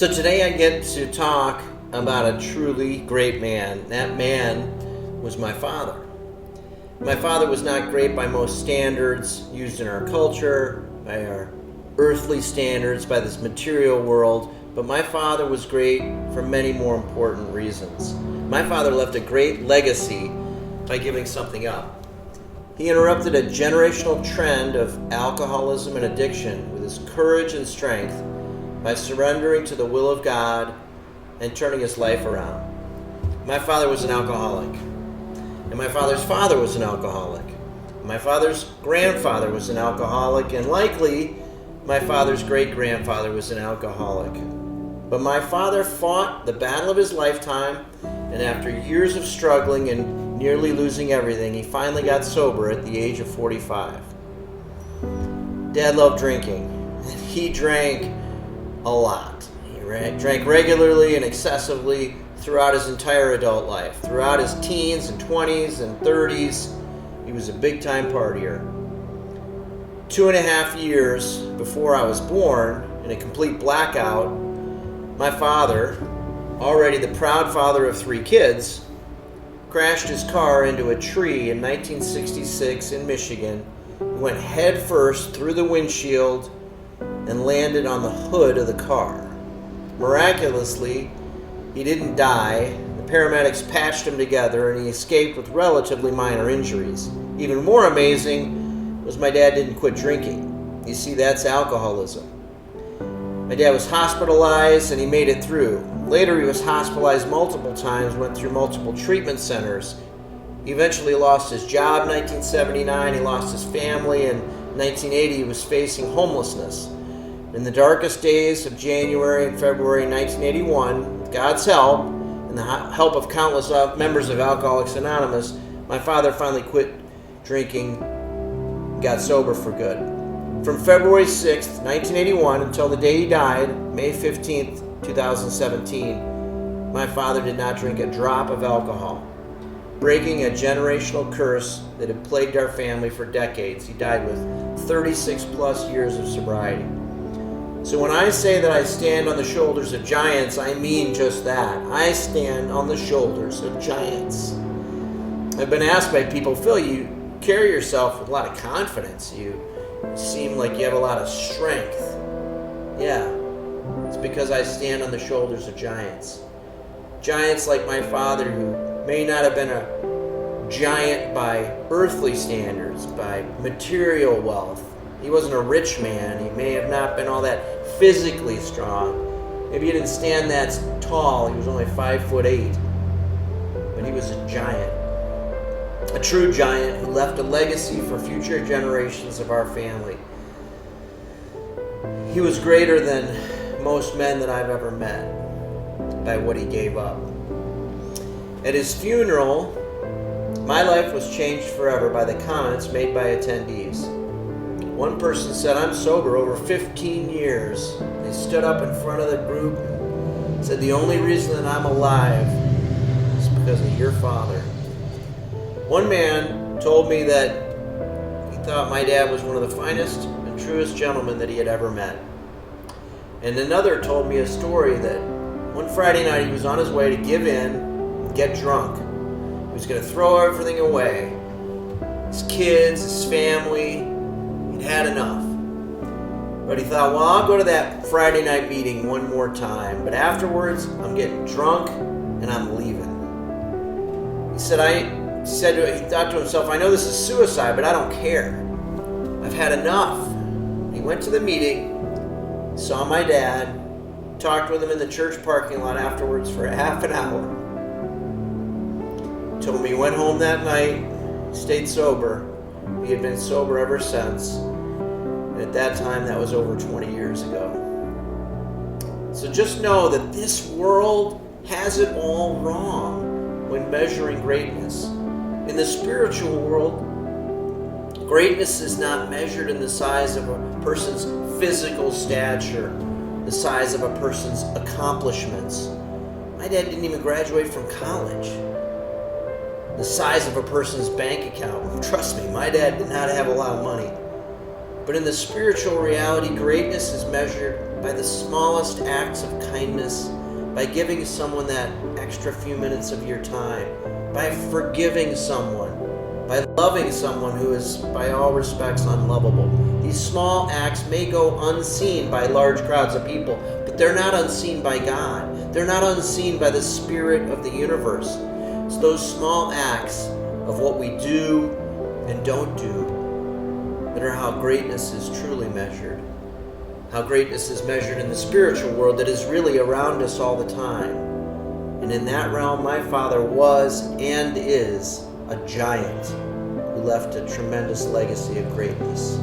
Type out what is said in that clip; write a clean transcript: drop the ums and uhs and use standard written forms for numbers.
So today I get to talk about a truly great man. That man was my father. My father was not great by most standards used in our culture, by our earthly standards, by this material world, but my father was great for many more important reasons. My father left a great legacy by giving something up. He interrupted a generational trend of alcoholism and addiction with his courage and strength by surrendering to the will of God and turning his life around. My father was an alcoholic, and my father's father was an alcoholic. My father's grandfather was an alcoholic, and likely my father's great-grandfather was an alcoholic. But my father fought the battle of his lifetime, and after years of struggling and nearly losing everything, he finally got sober at the age of 45. Dad loved drinking, and he drank a lot. He drank regularly and excessively throughout his entire adult life. Throughout his teens and 20s and 30s, he was a big-time partier. 2.5 years before I was born, in a complete blackout, my father, already the proud father of 3 kids, crashed his car into a tree in 1966 in Michigan. He went head first through the windshield and landed on the hood of the car. Miraculously, he didn't die. The paramedics patched him together and he escaped with relatively minor injuries. Even more amazing was my dad didn't quit drinking. You see, that's alcoholism. My dad was hospitalized and he made it through. Later, he was hospitalized multiple times, went through multiple treatment centers. He eventually lost his job in 1979. He lost his family. In 1980, he was facing homelessness. In the darkest days of January and February 1981, with God's help and the help of countless members of Alcoholics Anonymous, my father finally quit drinking and got sober for good. From February 6th, 1981 until the day he died, May 15th, 2017, my father did not drink a drop of alcohol, breaking a generational curse that had plagued our family for decades. He died with 36 plus years of sobriety. So when I say that I stand on the shoulders of giants, I mean just that. I stand on the shoulders of giants. I've been asked by people, Phil, you carry yourself with a lot of confidence. You seem like you have a lot of strength. Yeah, it's because I stand on the shoulders of giants. Giants like my father, who may not have been a giant by earthly standards, by material wealth. He wasn't a rich man. He may have not been all that physically strong. Maybe he didn't stand that tall. He was only 5'8". But he was a giant. A true giant who left a legacy for future generations of our family. He was greater than most men that I've ever met by what he gave up. At his funeral, my life was changed forever by the comments made by attendees. One person said, "I'm sober over 15 years. They stood up in front of the group and said, "The only reason that I'm alive is because of your father." One man told me that he thought my dad was one of the finest and truest gentlemen that he had ever met. And another told me a story that one Friday night he was on his way to give in and get drunk. He was going to throw everything away. His kids, his family. He'd had enough. But he thought, well, I'll go to that Friday night meeting one more time. But afterwards, I'm getting drunk and I'm leaving. He thought to himself, I know this is suicide, but I don't care. I've had enough. He went to the meeting, saw my dad, talked with him in the church parking lot afterwards for half an hour. Told me he went home that night, stayed sober. He had been sober ever since. And at that time, that was over 20 years ago. So just know that this world has it all wrong when measuring greatness. In the spiritual world, greatness is not measured in the size of a person's physical stature, the size of a person's accomplishments. My dad didn't even graduate from college. The size of a person's bank account. Trust me, my dad did not have a lot of money. But in the spiritual reality, greatness is measured by the smallest acts of kindness, by giving someone that extra few minutes of your time, by forgiving someone, by loving someone who is, by all respects, unlovable. These small acts may go unseen by large crowds of people, but they're not unseen by God. They're not unseen by the Spirit of the universe. It's those small acts of what we do and don't do that are how greatness is truly measured. How greatness is measured in the spiritual world that is really around us all the time. And in that realm, my father was and is a giant who left a tremendous legacy of greatness.